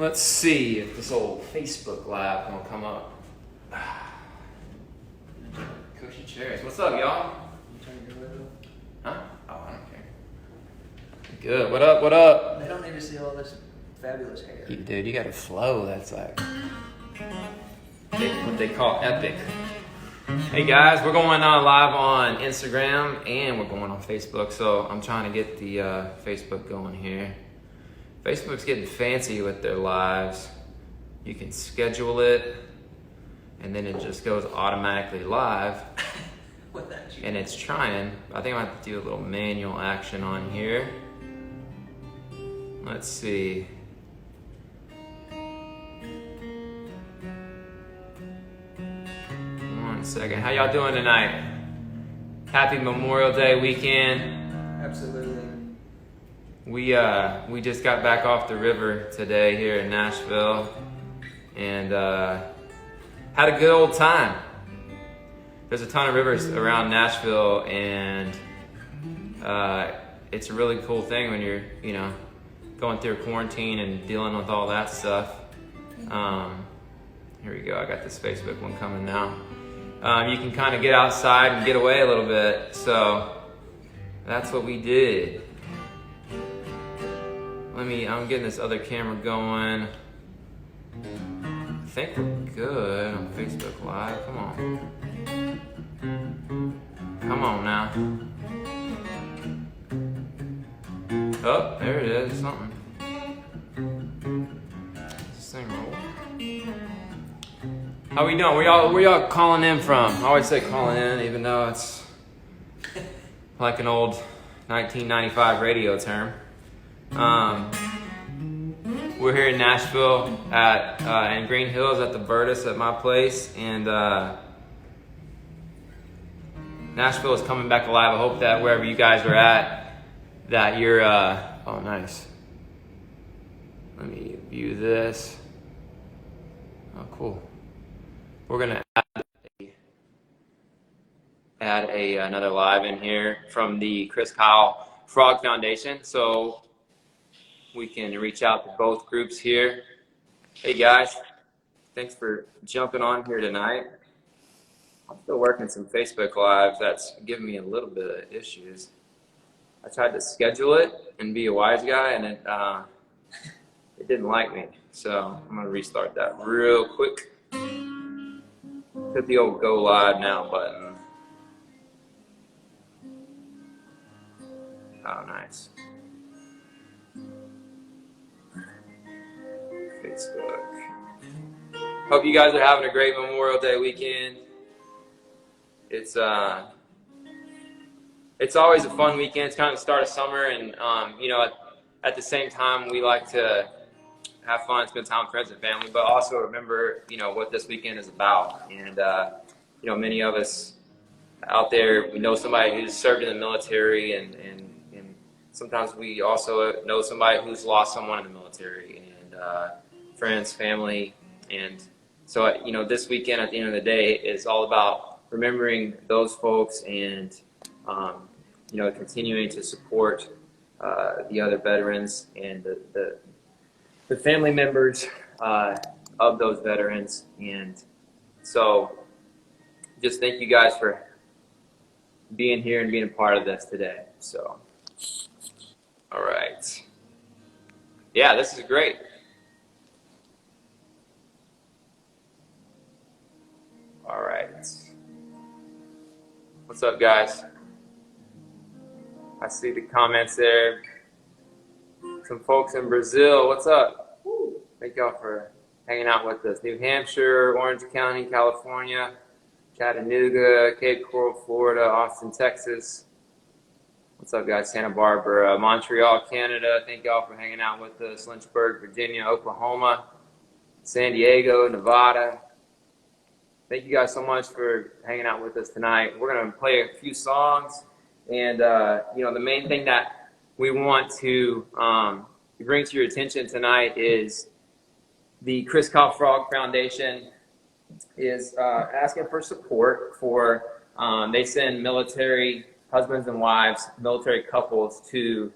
Let's see if this old Facebook Live gonna come up. Cushy chairs. What's up, y'all? Huh? Oh, I don't care. Good. What up? What up? They don't need to see all this fabulous hair. Dude, you got a flow that's like what they call epic. Hey guys, we're going live on Instagram and we're going on Facebook. So I'm trying to get the Facebook going here. Facebook's getting fancy with their lives. You can schedule it and then it just goes automatically live. And it's trying. I think I have to do a little manual action on here. Let's see. One second. How y'all doing tonight? Happy Memorial Day weekend. Absolutely. We just got back off the river today here in Nashville and had a good old time. There's a ton of rivers around Nashville and it's a really cool thing when you're, going through quarantine and dealing with all that stuff. Here we go, I got this Facebook one coming now. You can kind of get outside and get away a little bit, so that's what we did. I'm getting this other camera going. I think we're good on Facebook Live. Come on. Come on now. Oh, there it is. Something. This thing roll. How we doing? Where y'all calling in from? I always say calling in, even though it's like an old 1995 radio term. We're here in Nashville in Green Hills at the Burtis at my place, and Nashville is coming back alive. I hope that wherever you guys are at, that you're oh nice. Let me view this. Oh cool. We're gonna add another live in here from the Chris Kyle Frog Foundation, so we can reach out to both groups here. Hey guys, thanks for jumping on here tonight. I'm still working some Facebook Lives that's giving me a little bit of issues. I tried to schedule it and be a wise guy and it didn't like me. So I'm gonna restart that real quick. Hit the old go live now button. Oh, nice. Facebook. Hope you guys are having a great Memorial Day weekend. It's always a fun weekend. It's kind of the start of summer, and at the same time, we like to have fun, spend time with friends and family, but also remember, what this weekend is about. And many of us out there, we know somebody who's served in the military, and sometimes we also know somebody who's lost someone in the military, and friends, family. And so, this weekend at the end of the day is all about remembering those folks and, continuing to support the other veterans and the family members of those veterans. And so just thank you guys for being here and being a part of this today. So, all right. Yeah, this is great. All right. What's up, guys? I see the comments there. Some folks in Brazil. What's up? Thank y'all for hanging out with us. New Hampshire, Orange County, California, Chattanooga, Cape Coral, Florida, Austin, Texas. What's up, guys? Santa Barbara, Montreal, Canada. Thank y'all for hanging out with us. Lynchburg, Virginia, Oklahoma, San Diego, Nevada. Thank you guys so much for hanging out with us tonight. We're going to play a few songs. And, the main thing that we want to bring to your attention tonight is the Chris Kyle Frog Foundation is asking for support for, they send military husbands and wives, military couples to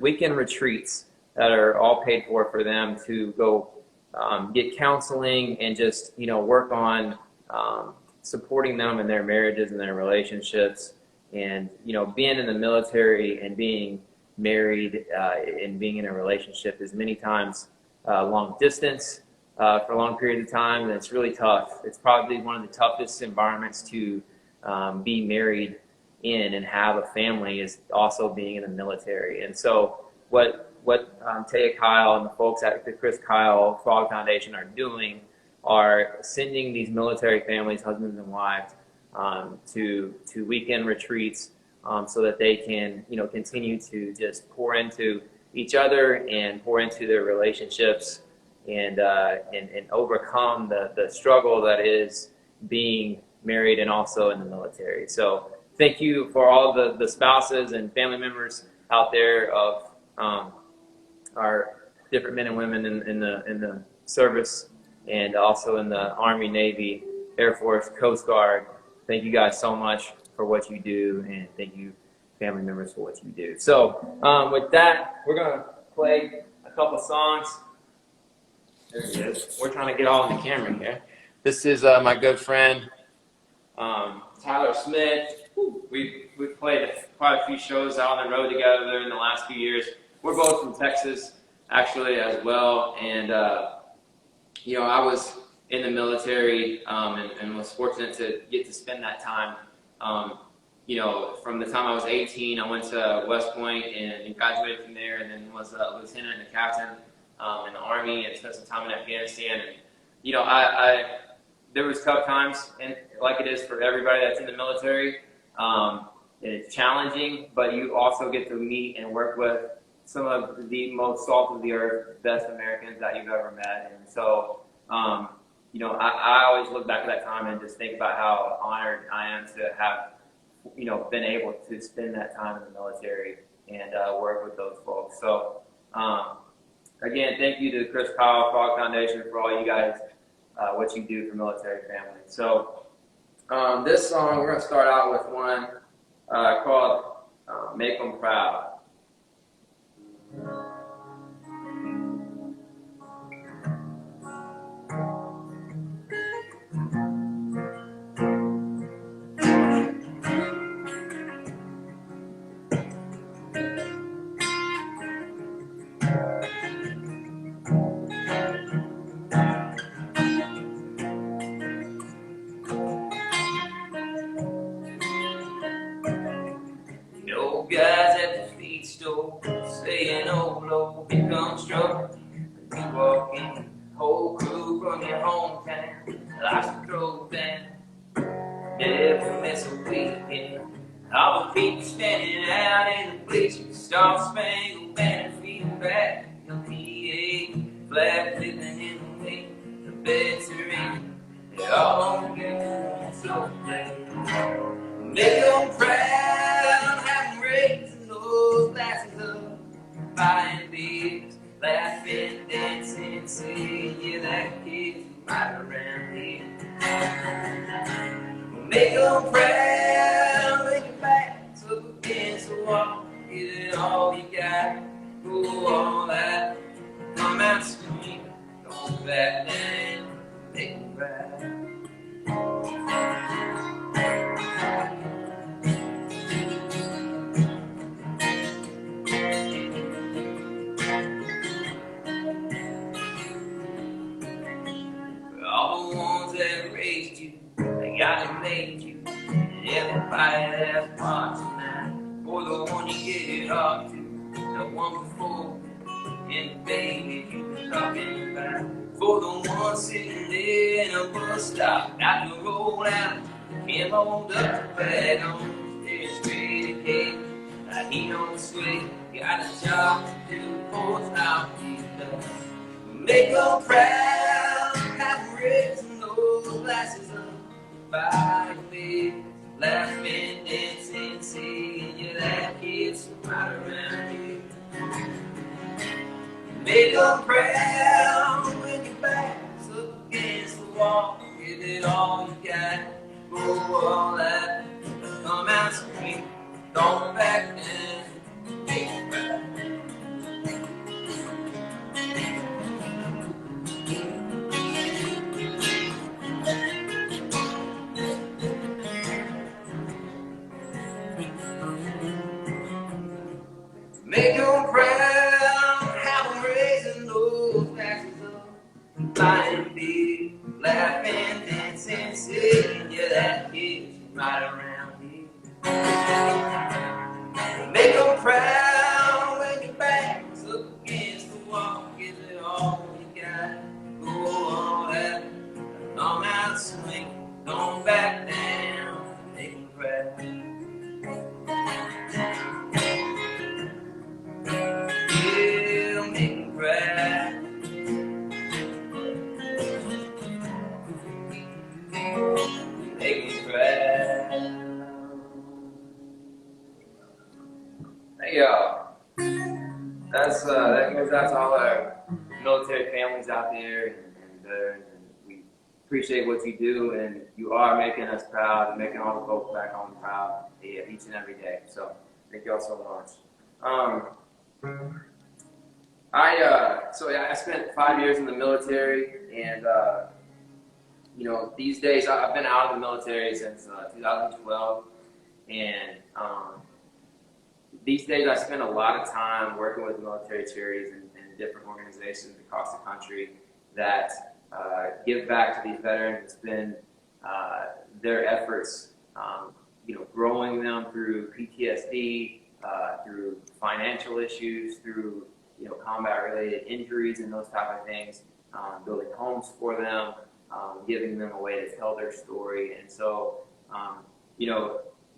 weekend retreats that are all paid for them to go get counseling and just work on supporting them in their marriages and their relationships. And being in the military and being married and being in a relationship is many times long distance for a long period of time, and it's really tough. It's probably one of the toughest environments to be married in and have a family, is also being in the military. And so what Taya Kyle and the folks at the Chris Kyle Frog Foundation are doing are sending these military families, husbands and wives, to weekend retreats so that they can continue to just pour into each other and pour into their relationships and overcome the struggle that is being married and also in the military. So thank you for all the spouses and family members out there of our different men and women in the service, and also in the Army, Navy, Air Force, Coast Guard. Thank you guys so much for what you do, and thank you family members for what you do. So with that, we're going to play a couple songs. There he is. We're trying to get all in the camera here. This is my good friend Tyler Smith. We've played quite a few shows out on the road together in the last few years. We're both from Texas, actually, as well. And I was in the military and was fortunate to get to spend that time. From the time I was 18, I went to West Point and graduated from there, and then was a lieutenant and a captain in the Army, and spent some time in Afghanistan. And there was tough times, and like it is for everybody that's in the military. And it's challenging, but you also get to meet and work with some of the most salt of the earth, best Americans that you've ever met. And so, I always look back at that time and just think about how honored I am to have, been able to spend that time in the military and work with those folks. So, again, thank you to the Chris Kyle Frog Foundation for all you guys, what you do for military families. So, this song, we're going to start out with one called Make 'Em Proud. Guys at the feed store saying, "Oh Lord, here comes trouble." You walk in, whole crew from your hometown likes to throw down. Never miss a weekend. All the people standing out in the bleachers, Star Spangled Banner feeding back the PA, flag flipping in the wind, the beds are in, they're all on the so make 'em proud, have 'em raising those glasses up, buying beers, laughing, dancing, singing, yeah, that kid's right around here. Make 'em proud, make your backs up against the wall, give it all you got, go all out, come out screaming, don't back down, make 'em proud. All the ones that raised you, they got to made you, and everybody that's watching now, for the one you get up to, the one before, and the baby you were talking about, for the one sitting there in a bus stop, got to roll out, can't hold up the bag on, they're straight ahead, now he don't sway, got a job to do, for how he's done. Make 'em proud, have raising those glasses up, by me, laughing, dancing, singing, yeah, that kid's right around here. Make 'em proud, when your back's up against the wall, give it all you got, go all out, come out scream, don't back down, make 'em proud. buying beer, laughing, dancing, singing. Yeah, that kid's right around here. Make them proud when your back's up against the wall. Give it all you got. Go all out. Long out swing. Don't back down. Make them proud. Yeah, make them proud. Make them proud. Hey y'all. That goes out to all our military families out there and veterans, and we appreciate what you do, and you are making us proud and making all the folks back home proud each and every day. So thank y'all so much. I spent 5 years in the military, and these days I've been out of the military since 2012, and these days I spend a lot of time working with military charities and different organizations across the country that give back to these veterans and spend their efforts, growing them through PTSD, through financial issues, through combat-related injuries and those type of things, building homes for them, giving them a way to tell their story. And so,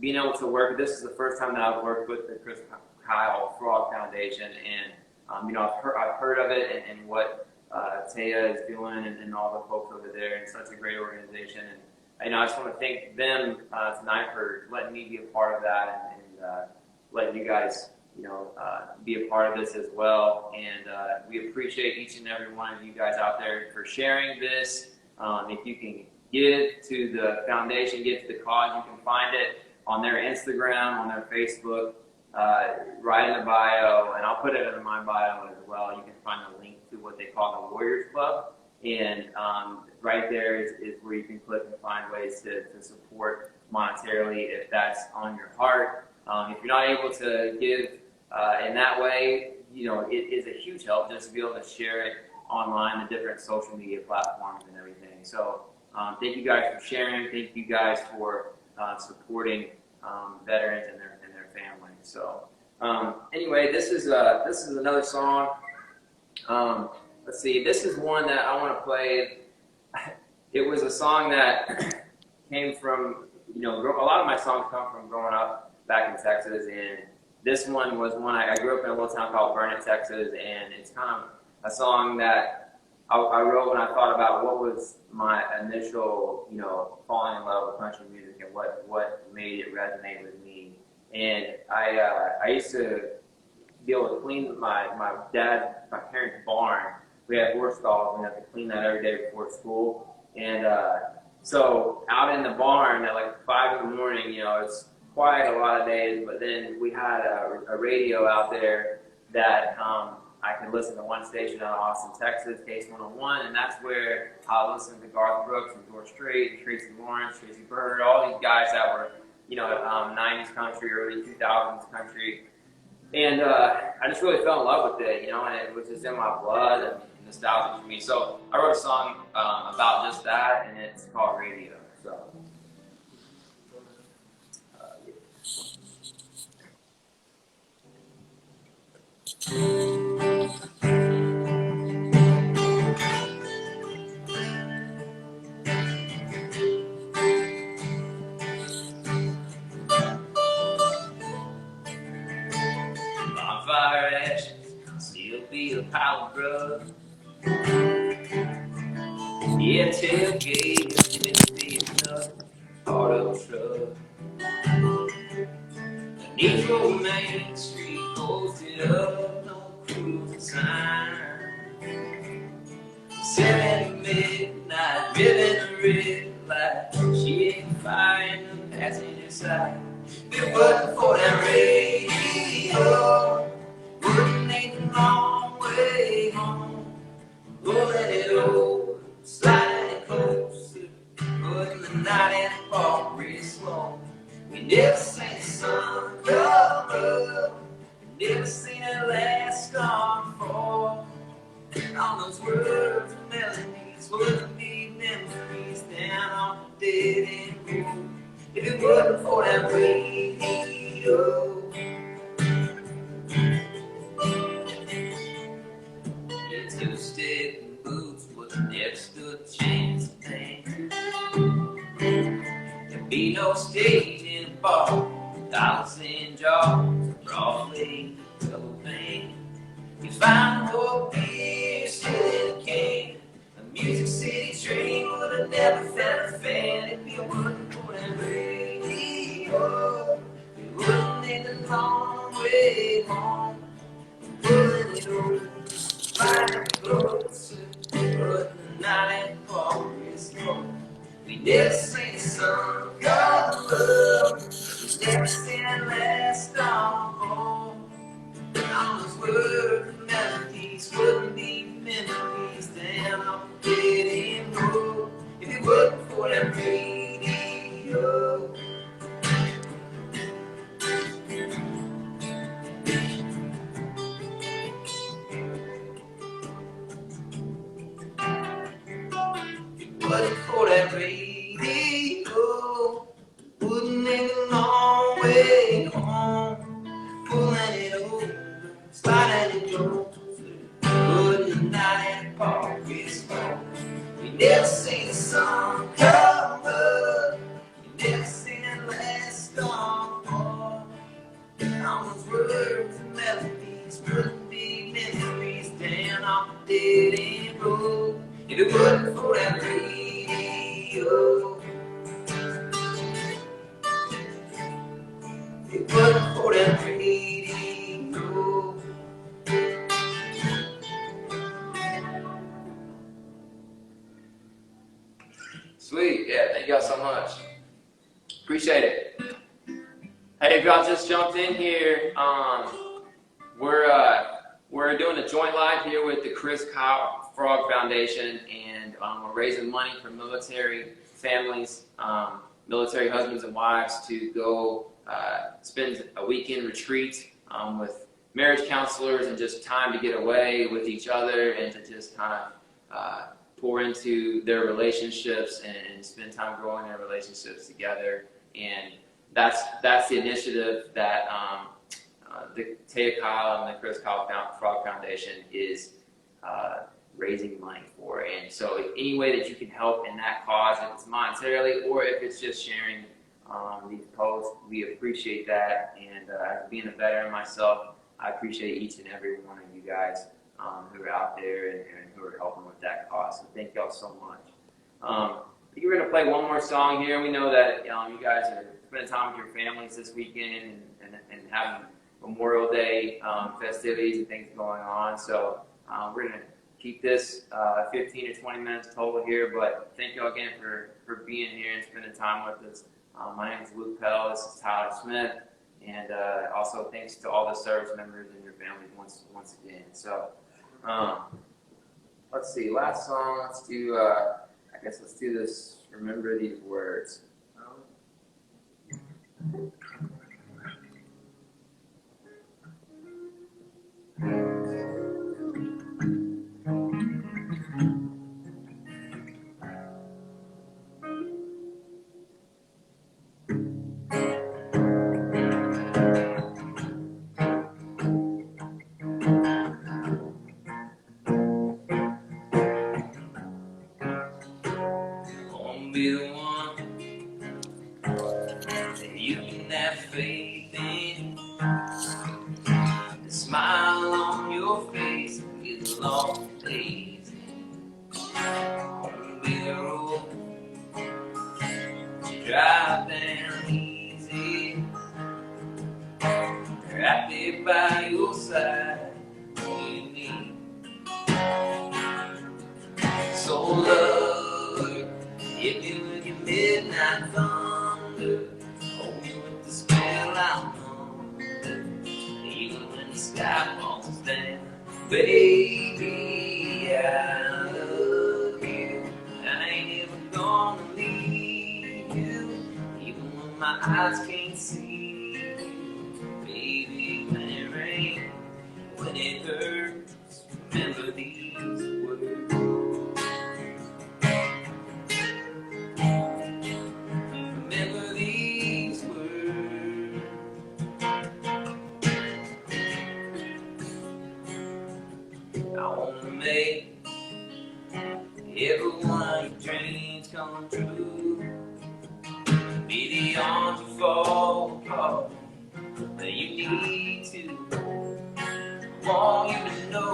being able to work, this is the first time that I've worked with the Chris Kyle Frog Foundation, and I've heard of it and what Taya is doing and all the folks over there, and such a great organization. And I just want to thank them tonight for letting me be a part of that and letting you guys be a part of this as well. And we appreciate each and every one of you guys out there for sharing this. If you can give to the foundation, give to the cause, you can find it on their Instagram, on their Facebook, right in the bio, and I'll put it in my bio as well. You can find a link to what they call the Warriors Club, and right there is where you can click and find ways to support monetarily if that's on your heart. If you're not able to give in that way, it is a huge help just to be able to share it online, the different social media platforms and everything. So thank you guys for sharing. Thank you guys for supporting veterans and their families. So anyway, this is another song. Let's see. This is one that I want to play. It was a song that came from a lot of my songs come from growing up back in Texas, and this one was one I grew up in a little town called Burnett, Texas, and it's kind of a song that I wrote when I thought about what was my initial, falling in love with country music and what made it resonate with me. And I used to be able to clean my parents' barn. We had horse stalls, and we had to clean that every day before school. And so out in the barn at like 5 in the morning, it's quiet a lot of days, but then we had a radio out there that I could listen to one station out of Austin, Texas, Case 101, and that's where I listened to Garth Brooks and George Strait and Tracy Lawrence, Tracy Byrd, all these guys that were, 90s country, early 2000s country. And I just really fell in love with it, and it was just in my blood and nostalgia for me. So I wrote a song about just that, and it's called Radio. So. Bonfire ashes, still be a pile of grub. Yeah, tailgate, Tennessee enough, auto truck. Negro man, street posted up, no cruising sign. 7 midnight, driven the red light. She ain't fire in the passenger side. If it wasn't for that radio, wouldn't take the long way home. Rolling it over, sliding it closer, putting the night in the fall pretty slow. We never seen the sun come up, we never seen that last storm fall. And all those words of melody wasn't for that radio. Your two-step boots was an extra chance of things. There'd be no stage in a bar, dollars in jars, Broadway, double pane. You find more beer still in a can. The Music City train would have never found a fan if you wasn't for that radio. You wouldn't need a long way home. Pulling it over, flying closer, but the night always cold. We never seen the sun come up. We never seen it last on home. All those words and melodies wouldn't be memories. Then I'm getting old. If it wasn't for that radio. Wasn't for that radio, wouldn't make a long way home. Pulling it over, sliding it over, putting the night in the park is home. You never seen the sun come up, you never seen it last long home. All those words and melodies wouldn't be memories. Down off the dead end road. If it wasn't for that radio, if it wasn't for that radio. Sweet, yeah, thank y'all so much. Appreciate it. Hey, if y'all just jumped in here, we're doing a joint live here with the Chris Kyle Frog Foundation, and we're raising money for military families, military husbands and wives to go spend a weekend retreat with marriage counselors and just time to get away with each other and to just kind of pour into their relationships and spend time growing their relationships together. And that's the initiative that the Taya Kyle and the Chris Kyle Frog Foundation is raising money for. And so if any way that you can help in that cause, if it's monetarily or if it's just sharing these posts, we appreciate that. And being a veteran myself, I appreciate each and every one of you guys who are out there and who are helping with that cause. So thank y'all so much. We're going to play one more song here. We know that you guys are spending time with your families this weekend and having Memorial Day festivities and things going on. So we're going to keep this 15 to 20 minutes total here. But thank you again for being here and spending time with us. My name is Luke Pell. This is Tyler Smith. And also thanks to all the service members and your families once again. So let's see. Last song. Let's do. Let's do this. Remember these words. Be the one that you can have faith in. The smile on your face is long days. Won't be the road you drive down easy. Right there by your side, all you need. So love. Hit me with your midnight thunder, hold me with the spell I'm under, even when the sky falls down. Baby, I love you, I ain't ever gonna leave you, even when my eyes can't see you. Baby, when it rains, when it hurts, remember these words. Remember these every one of your dreams come true. Be the arms you fall apart that you need to. I want you to know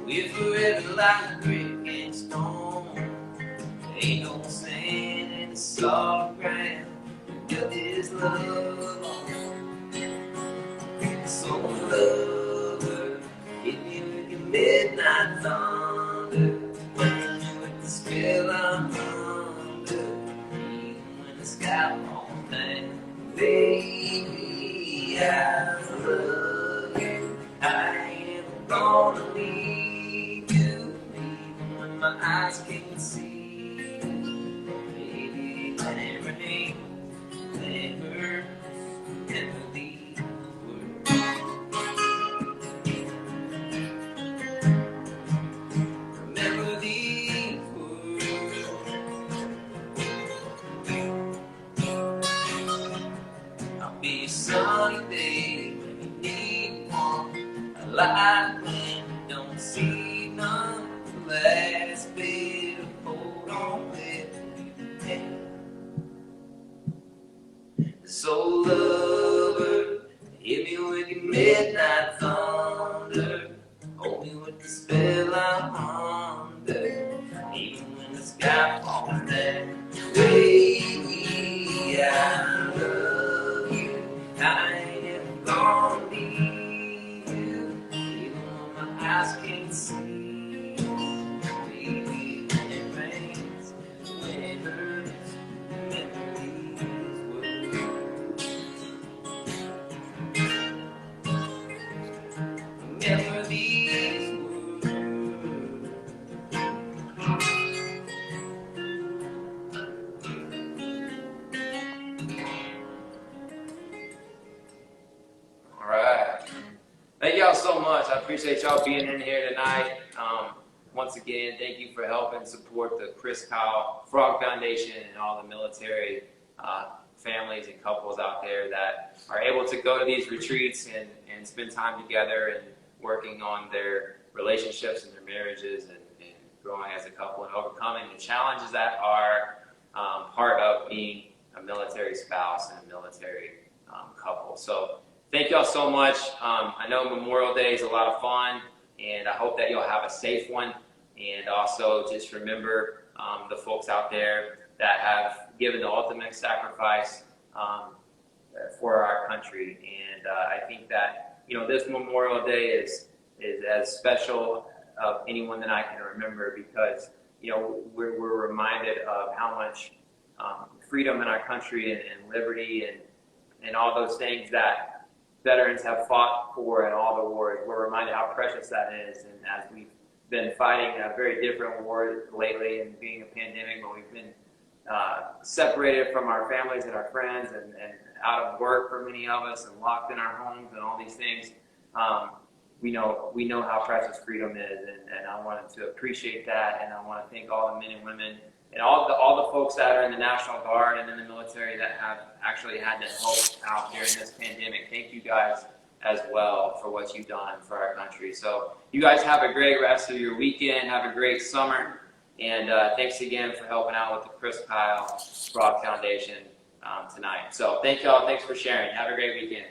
if forever like a brick and stone, there ain't no sand in the soft ground. Got this love on. So lover, hit me with your midnight thunder. Burn you with the spell I'm under. Even when the sky falls down, baby, I love you. I ain't ever gonna leave you, even when my eyes can't see. Baby, when it rains, when it hurts, never leave. Remember these words. I'll be a sunny day when you need one, a light when you don't see none, the last bit of hold on with you can. So lover, hit me with your midnight thunder. Hold me with the spell I'm under. Even when the sky falls down, baby, I love you. I ain't ever gonna leave you, even when my eyes can't see. Baby, when it rains, when it hurts, remember these words. Remember these words. All right. Thank y'all so much. I appreciate y'all being in here tonight. Once again, thank you for helping support the Chris Kyle Frog Foundation and all the military families and couples out there that are able to go to these retreats and spend time together and working on their relationships and their marriages and growing as a couple and overcoming the challenges that are part of being a military spouse and a military couple. So thank y'all so much. I know Memorial Day is a lot of fun, and I hope that you'll have a safe one. And also just remember the folks out there that have given the ultimate sacrifice for our country. And I think that, you know, this Memorial Day is as special of anyone that I can remember because, you know, we're reminded of how much freedom in our country and liberty and all those things that veterans have fought for in all the wars. We're reminded how precious that is. And as we've been fighting a very different war lately and being a pandemic, but we've been separated from our families and our friends and out of work for many of us and locked in our homes and all these things. We know how precious freedom is, and I wanted to appreciate that, and I want to thank all the men and women and all the folks that are in the National Guard and in the military that have actually had to help out during this pandemic. Thank you guys as well for what you've done for our country. So you guys have a great rest of your weekend. Have a great summer. And thanks again for helping out with the Chris Kyle Frog Foundation tonight. So thank y'all. Thanks for sharing. Have a great weekend.